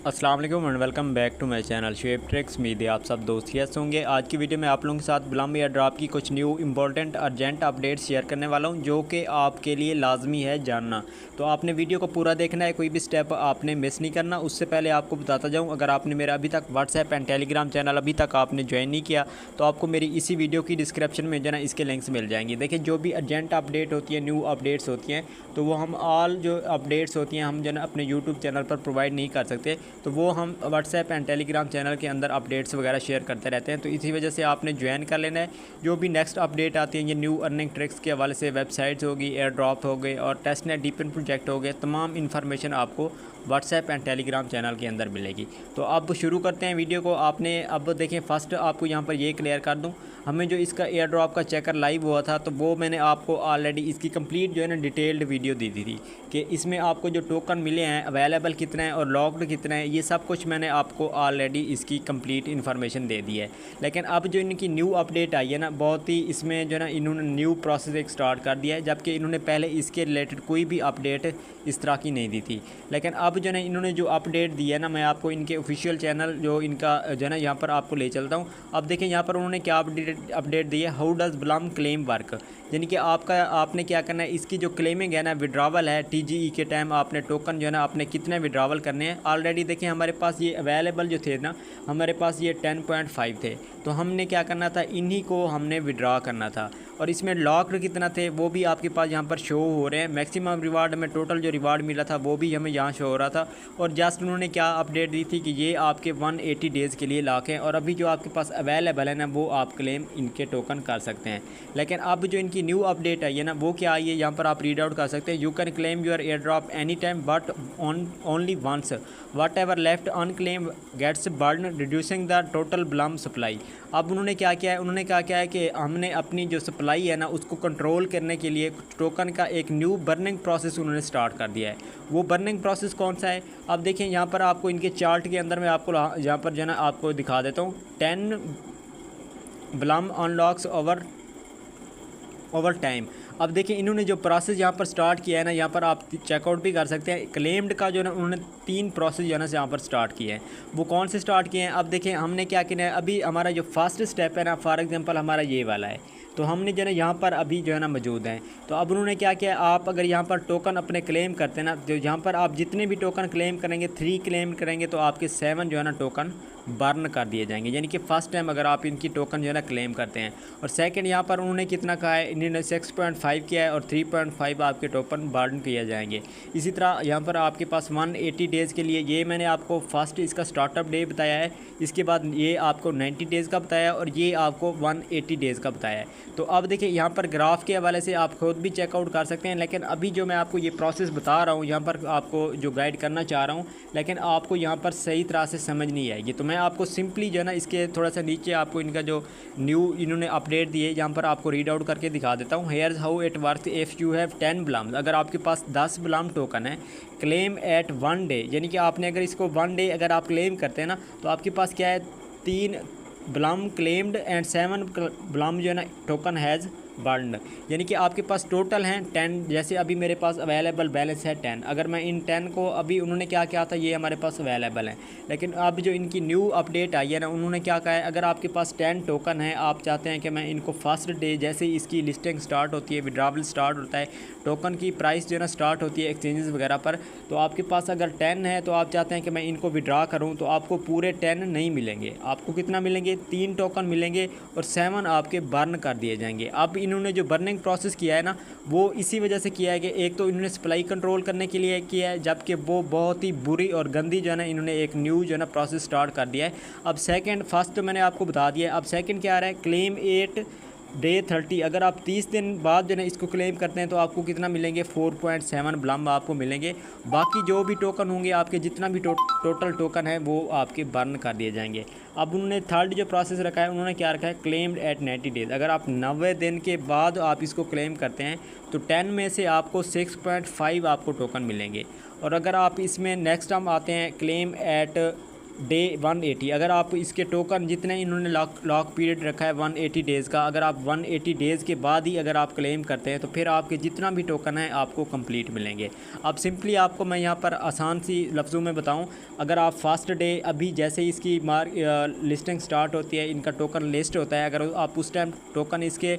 अस्सलाम वालेकुम and welcome back to my channel Shoaib tricks. उम्मीद है आप सब दोस्त यस होंगे। आज की वीडियो में आप लोगों के साथ ब्लम एयर ड्रॉप की कुछ new important urgent updates share करने वाला हूं, जो कि आपके लिए लाजमी है जानना। तो आपने वीडियो को पूरा देखना है, कोई भी स्टेप आपने मिस नहीं करना। उससे पहले आपको बताता जाऊँ, अगर आपने मेरा अभी तक व्हाट्सएप एंड टेलीग्राम चैनल अभी तक आपने ज्वाइन नहीं किया तो आपको मेरी इसी वीडियो की डिस्क्रिप्शन में जो ना इसके लिंक्स मिल जाएंगे। देखिए, जो भी अर्जेंट अपडेट होती है, न्यू अपडेट्स होती हैं, तो वो हम ऑल जो अपडेट्स होती हैं हम जो ना अपने यूट्यूब चैनल पर प्रोवाइड नहीं कर सकते, तो वो हम व्हाट्सएप एंड टेलीग्राम चैनल के अंदर अपडेट्स वगैरह शेयर करते रहते हैं। तो इसी वजह से आपने ज्वाइन कर लेना है। जो भी नेक्स्ट अपडेट आती है ये न्यू अर्निंग ट्रिक्स के हवाले से, वेबसाइट्स होगी, एयर ड्रॉप हो गए और टेस्टनेट डीपन प्रोजेक्ट हो गए, तमाम इन्फॉर्मेशन आपको व्हाट्सएप एंड टेलीग्राम चैनल के अंदर मिलेगी। तो अब शुरू करते हैं वीडियो को। आपने अब देखें, फ़र्स्ट आपको यहाँ पर ये क्लियर कर दूँ, हमें जो इसका एयर ड्रॉप का चेकर लाइव हुआ था तो वो मैंने आपको ऑलरेडी इसकी कंप्लीट जो है ना डिटेल्ड वीडियो दी थी कि इसमें आपको जो टोकन मिले हैं, अवेलेबल कितने हैं और लॉक्ड कितने हैं, ये सब कुछ मैंने आपको ऑलरेडी इसकी कंप्लीट इन्फॉर्मेशन दे दी है। लेकिन अब जो इनकी न्यू अपडेट आई है ना, बहुत ही इसमें जो है ना इन्होंने न्यू प्रोसेस एक स्टार्ट कर दिया है, जबकि इन्होंने पहले इसके रिलेटेड कोई भी अपडेट इस तरह की नहीं दी थी। लेकिन अब जो है इन्होंने जो अपडेट दी है ना, मैं आपको इनके ऑफिशियल चैनल जो इनका जो है ना यहाँ पर आपको ले चलता हूँ। अब देखें यहाँ पर उन्होंने क्या अपडेट दी है, how does Blum claim work, यानी कि आपने क्या करना है, इसकी जो क्लेमिंग है ना, विड्रावल है टीजीई के टाइम आपने टोकन जो है ना आपने कितने विड्रावल करने हैं। ऑलरेडी देखें हमारे पास ये अवेलेबल जो थे ना, हमारे पास ये 10.5 थे, तो हमने क्या करना था, इन्हीं को हमने विड्रा करना था। और इसमें लॉक्ड कितना थे वो भी आपके पास यहाँ पर शो हो रहे हैं। मैक्सिमम रिवार्ड में टोटल जो रिवार्ड मिला था वो भी हमें यहाँ शो हो रहा था। और जस्ट उन्होंने क्या अपडेट दी थी कि ये आपके 180 डेज़ के लिए लॉक हैं, और अभी जो आपके पास अवेलेबल है ना वो आप क्लेम इनके टोकन कर सकते हैं। लेकिन अब जो इनकी न्यू अपडेट आई है ना, वो क्या आई है, यहाँ पर आप रीड आउट कर सकते हैं। You can claim your air drop any time but only once, what ever left unclaim gets burn reducing the total Blum supply. अब उन्होंने क्या किया है, उन्होंने क्या किया है कि हमने अपनी जो सप्लाई है ना उसको कंट्रोल करने के लिए टोकन का एक न्यू बर्निंग प्रोसेस उन्होंने स्टार्ट कर दिया है। वो बर्निंग प्रोसेस कौन सा है, अब देखें यहाँ पर आपको इनके चार्ट के अंदर मैं आपको यहाँ पर जो है ना आपको दिखा देता हूँ। 10 ब्लम अनलॉक्स ओवर टाइम। अब देखिए इन्होंने जो प्रोसेस यहाँ पर स्टार्ट किया है ना, यहाँ पर आप चेकआउट भी कर सकते हैं। क्लेम्ड का जो है ना उन्होंने 3 प्रोसेस जो है ना यहाँ पर स्टार्ट किए हैं। वो कौन से स्टार्ट किए हैं, अब देखिए हमने क्या किया है, अभी हमारा जो फर्स्ट स्टेप है ना, फॉर एग्जांपल हमारा ये वाला है, तो हमने जो है ना यहाँ पर अभी जो है ना मौजूद हैं। तो अब उन्होंने क्या किया, आप अगर यहाँ पर टोकन अपने क्लेम करते हैं ना, तो यहाँ पर आप जितने भी टोकन क्लेम करेंगे, 3 क्लेम करेंगे तो आपके 7 जो है ना टोकन बर्न कर दिए जाएंगे। यानी कि फ़र्स्ट टाइम अगर आप इनकी टोकन जो है ना क्लेम करते हैं। और सेकंड यहाँ पर उन्होंने कितना कहा है, इन्होंने 6.5 किया है और 3.5 आपके टोकन बर्न किए जाएंगे। इसी तरह यहाँ पर आपके पास 180 डेज़ के लिए, ये मैंने आपको फर्स्ट इसका स्टार्टअप डे बताया है, इसके बाद ये आपको 90 डेज़ का बताया और ये आपको 180 डेज़ का बताया है। तो अब देखिए यहाँ पर ग्राफ के हवाले से आप खुद भी चेकआउट कर सकते हैं। लेकिन अभी जो मैं आपको ये प्रोसेस बता रहा हूँ, यहाँ पर आपको जो गाइड करना चाह रहा हूँ, लेकिन आपको यहाँ पर सही तरह से समझ नहीं आएगी। तो मैं आपको सिंपली जो है ना इसके थोड़ा सा नीचे आपको इनका जो न्यू इन्होंने अपडेट दिए यहाँ पर आपको रीड आउट करके दिखा देता हूँ। Hairs how it work if you have 10 ब्लम्स, अगर आपके पास 10 ब्लम टोकन है, क्लेम एट 1 डे, यानी कि आपने अगर इसको 1 डे अगर आप क्लेम करते हैं ना, तो आपके पास क्या है, 3 ब्लम क्लेम्ड एंड 7 ब्लम जो है ना टोकन हैज़ बर्न, यानी कि आपके पास टोटल हैं 10। जैसे अभी मेरे पास अवेलेबल बैलेंस है 10, अगर मैं इन 10 को, अभी उन्होंने क्या किया था, ये हमारे पास अवेलेबल है। लेकिन अब जो इनकी न्यू अपडेट आई है ना, उन्होंने क्या कहा है, अगर आपके पास 10 टोकन है, आप चाहते हैं कि मैं इनको फर्स्ट डे जैसे ही इसकी लिस्टिंग स्टार्ट होती है, विड्रावल स्टार्ट होता है, टोकन की प्राइस जो है ना स्टार्ट होती है एक्सचेंजेस वगैरह पर, तो आपके पास अगर 10 है तो आप चाहते हैं कि मैं इनको विड्रा करूँ, तो आपको पूरे 10 नहीं मिलेंगे, आपको कितना मिलेंगे, 3 टोकन मिलेंगे और 7 आपके बर्न कर दिए जाएंगे। अब इन्होंने जो बर्निंग प्रोसेस किया है ना, वो इसी वजह से किया है कि एक तो इन्होंने सप्लाई कंट्रोल करने के लिए किया है, जबकि वो बहुत ही बुरी और गंदी जो है ना इन्होंने एक न्यू जो है ना प्रोसेस स्टार्ट कर दिया है। अब सेकंड, फर्स्ट तो मैंने आपको बता दिया है, अब सेकंड क्या आ रहा है, क्लेम 8 डे 30, अगर आप 30 दिन बाद जो है इसको क्लेम करते हैं तो आपको कितना मिलेंगे, 4.7 ब्लम आपको मिलेंगे। बाकी जो भी टोकन होंगे आपके, जितना भी टोटल टोकन है वो आपके बर्न कर दिए जाएंगे। अब उन्होंने थर्ड जो प्रोसेस रखा है, उन्होंने क्या रखा है, क्लेम्ड एट 90 डेज़, अगर आप 90 दिन के बाद आप इसको क्लेम करते हैं तो 10 में से आपको 6.5 आपको टोकन मिलेंगे। और अगर आप इसमें नेक्स्ट हम आते हैं, क्लेम एट डे 180, अगर आप इसके टोकन जितने इन्होंने लॉक पीरियड रखा है 180 डेज़ का, अगर आप 180 डेज़ के बाद ही अगर आप क्लेम करते हैं तो फिर आपके जितना भी टोकन है आपको कंप्लीट मिलेंगे। अब सिंपली आपको मैं यहाँ पर आसान सी लफ्ज़ों में बताऊँ, अगर आप फर्स्ट डे अभी जैसे ही इसकी लिस्टिंग स्टार्ट होती है, इनका टोकन लिस्ट होता है, अगर आप उस टाइम टोकन इसके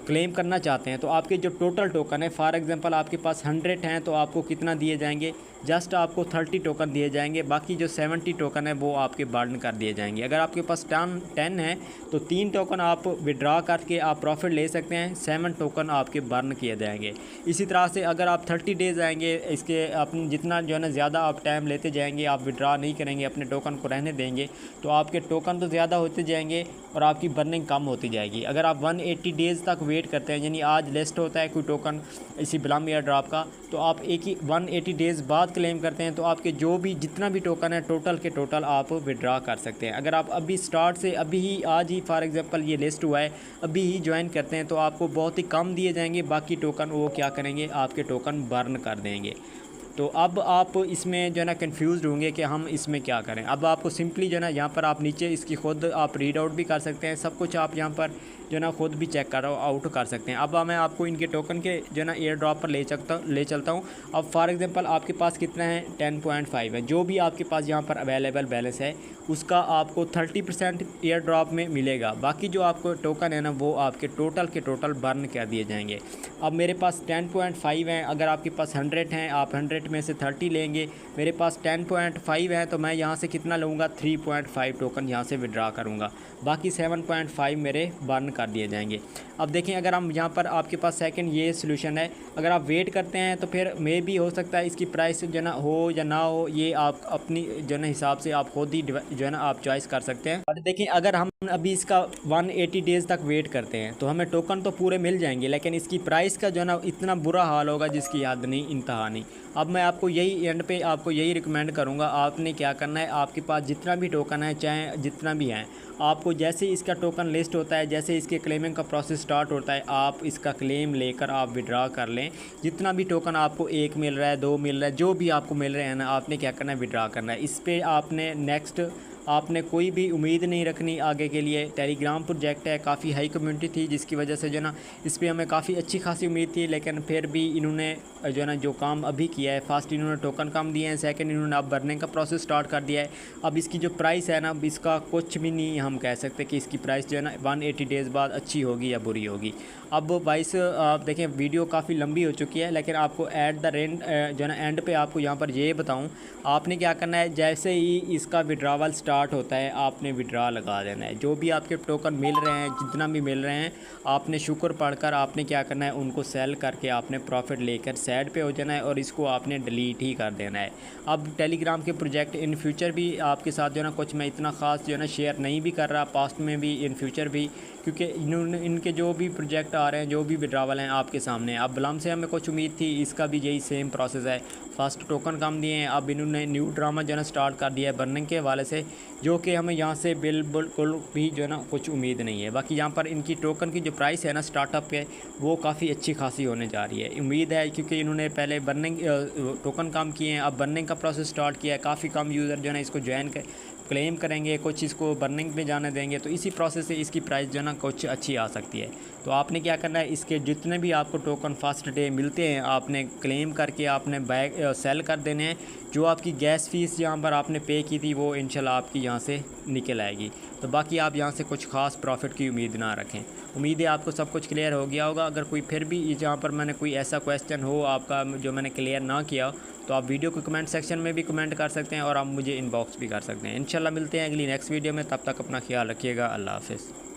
क्लेम करना चाहते हैं तो आपके जो टोटल टोकन है, फॉर एग्जांपल आपके पास 100 हैं तो आपको कितना दिए जाएंगे, जस्ट आपको 30 टोकन दिए जाएंगे, बाकी जो 70 टोकन है वो आपके बर्न कर दिए जाएंगे। अगर आपके पास 10 है तो 3 टोकन आप विड्रा करके आप प्रॉफिट ले सकते हैं, 7 टोकन आपके बर्न किए जाएंगे। इसी तरह से अगर आप 30 डेज़ आएंगे, इसके अपने जितना जो है ना ज़्यादा आप टाइम लेते जाएंगे, आप विड्रा नहीं करेंगे, अपने टोकन को रहने देंगे, तो आपके टोकन तो ज़्यादा होते जाएंगे और आपकी बर्निंग कम होती जाएगी। अगर आप 180 डेज़ तक वेट करते हैं, यानी आज लिस्ट होता है कोई टोकन इसी बिलाम एयर ड्रॉप का, तो आप एक ही 180 डेज़ बाद क्लेम करते हैं तो आपके जो भी जितना भी टोकन है टोटल के टोटल आप विड्रा कर सकते हैं। अगर आप अभी स्टार्ट से अभी ही आज ही फॉर एग्जांपल ये लिस्ट हुआ है अभी ही ज्वाइन करते हैं तो आपको बहुत ही कम दिए जाएंगे, बाकी टोकन वो क्या करेंगे, आपके टोकन बर्न कर देंगे। तो अब आप इसमें जो है ना कन्फ्यूज़ होंगे कि हम इसमें क्या करें। अब आपको सिंपली जो है ना यहाँ पर आप नीचे इसकी ख़ुद आप रीड आउट भी कर सकते हैं, सब कुछ आप यहाँ पर जो है ना ख़ुद भी चेक कर आउट कर सकते हैं। अब मैं आपको इनके टोकन के जो है ना एयर ड्रॉप पर ले चलता हूँ। अब फॉर एग्जांपल आपके पास कितना है, 10.5 है, जो भी आपके पास यहाँ पर अवेलेबल बैलेंस है उसका आपको 30% एयर ड्रॉप में मिलेगा, बाकी जो आपको टोकन है ना वो आपके टोटल के टोटल बर्न कर दिए जाएंगे। अब मेरे पास 10.5 हैं, अगर आपके पास 100 हैं आप 100 में से 30 लेंगे, मेरे पास 10.5 है तो मैं यहाँ से कितना लूँगा, 3.5 टोकन यहाँ से विड्रा करूँगा, बाकी 7.5 मेरे बर्न कर दिए जाएंगे। अब देखें अगर हम यहाँ पर आपके पास सेकंड ये सोल्यूशन है, अगर आप वेट करते हैं तो फिर मे भी हो सकता है इसकी प्राइस जो ना हो या ना हो, ये आप अपनी जो ना हिसाब से आप खुद ही जो है ना आप चॉइस कर सकते हैं। और देखें अगर हम अभी इसका 180 डेज़ तक वेट करते हैं तो हमें टोकन तो पूरे मिल जाएंगे, लेकिन इसकी प्राइस का जो है ना इतना बुरा हाल होगा जिसकी याद नहीं इंतहा नहीं। अब मैं आपको यही एंड पे आपको यही रिकमेंड करूँगा, आपने क्या करना है, आपके पास जितना भी टोकन है चाहे जितना भी हैं, आपको जैसे इसका टोकन लिस्ट होता है, जैसे इसके क्लेमिंग का प्रोसेस स्टार्ट होता है, आप इसका क्लेम लेकर आप विड्रा कर लें। जितना भी टोकन आपको 1 मिल रहा है, 2 मिल रहा है, जो भी आपको मिल रहे हैं ना, आपने क्या करना है, विड्रा करना है। इस पर आपने नेक्स्ट आपने कोई भी उम्मीद नहीं रखनी आगे के लिए। टेलीग्राम प्रोजेक्ट है, काफ़ी हाई कम्युनिटी थी जिसकी वजह से जो ना इस पर हमें काफ़ी अच्छी खासी उम्मीद थी, लेकिन फिर भी इन्होंने जो ना जो काम अभी किया है, फर्स्ट इन्होंने टोकन कम दिए हैं, सेकंड इन्होंने अब बर्निंग का प्रोसेस स्टार्ट कर दिया है। अब इसकी जो प्राइस है ना, अब इसका कुछ भी नहीं हम कह सकते कि इसकी प्राइस जो है ना 180 डेज़ बाद अच्छी होगी या बुरी होगी। अब वाइस आप देखें वीडियो काफ़ी लंबी हो चुकी है, लेकिन आपको एट द एंड जो है ना एंड पे आपको यहाँ पर ये बताऊँ, आपने क्या करना है, जैसे ही इसका विड्रावल स्टार्ट होता है आपने विड्रा लगा देना है। जो भी आपके टोकन मिल रहे हैं, जितना भी मिल रहे हैं, आपने शुक्र पढ़कर आपने क्या करना है, उनको सेल करके आपने प्रॉफिट लेकर साइड पे हो जाना है और इसको आपने डिलीट ही कर देना है। अब टेलीग्राम के प्रोजेक्ट इन फ्यूचर भी आपके साथ जो है ना कुछ मैं इतना ख़ास जो है ना शेयर नहीं भी कर रहा, पास्ट में भी इन फ्यूचर भी, क्योंकि इनके जो भी प्रोजेक्ट आ रहे हैं, जो भी विड्रावल हैं आपके सामने। अब बलम से हमें कुछ उम्मीद थी, इसका भी यही सेम प्रोसेस है, फर्स्ट टोकन कम दिए हैं, अब इन्होंने न्यू ड्रामा जो है ना स्टार्ट कर दिया है बर्निंग के हवाले से, जो कि हमें यहाँ से बिल्कुल भी जो है ना कुछ उम्मीद नहीं है। बाकी यहाँ पर इनकी टोकन की जो प्राइस है ना स्टार्टअप पे, वो काफ़ी अच्छी खासी होने जा रही है, उम्मीद है, क्योंकि इन्होंने पहले बर्निंग टोकन कम किए हैं, अब बर्निंग का प्रोसेस स्टार्ट किया है, काफ़ी कम यूज़र जो है ना इसको ज्वाइन क्लेम करेंगे, कुछ इसको बर्निंग पे जाने देंगे, तो इसी प्रोसेस से इसकी प्राइस जो है ना कुछ अच्छी आ सकती है। तो आपने क्या करना है, इसके जितने भी आपको टोकन फर्स्ट डे मिलते हैं आपने क्लेम करके आपने सेल कर देने हैं। जो आपकी गैस फीस यहाँ पर आपने पे की थी वो इंशाल्लाह आपकी यहाँ से निकल आएगी। तो बाकी आप यहाँ से कुछ ख़ास प्रॉफिट की उम्मीद ना रखें। उम्मीद है आपको सब कुछ क्लियर हो गया होगा। अगर कोई फिर भी यहाँ पर मैंने कोई ऐसा क्वेश्चन हो आपका जो मैंने क्लियर ना किया, तो आप वीडियो को कमेंट सेक्शन में भी कमेंट कर सकते हैं और आप मुझे इनबॉक्स भी कर सकते हैं। इंशाल्लाह मिलते हैं अगली नेक्स्ट वीडियो में, तब तक अपना ख्याल रखिएगा। अल्लाह हाफ़िज़।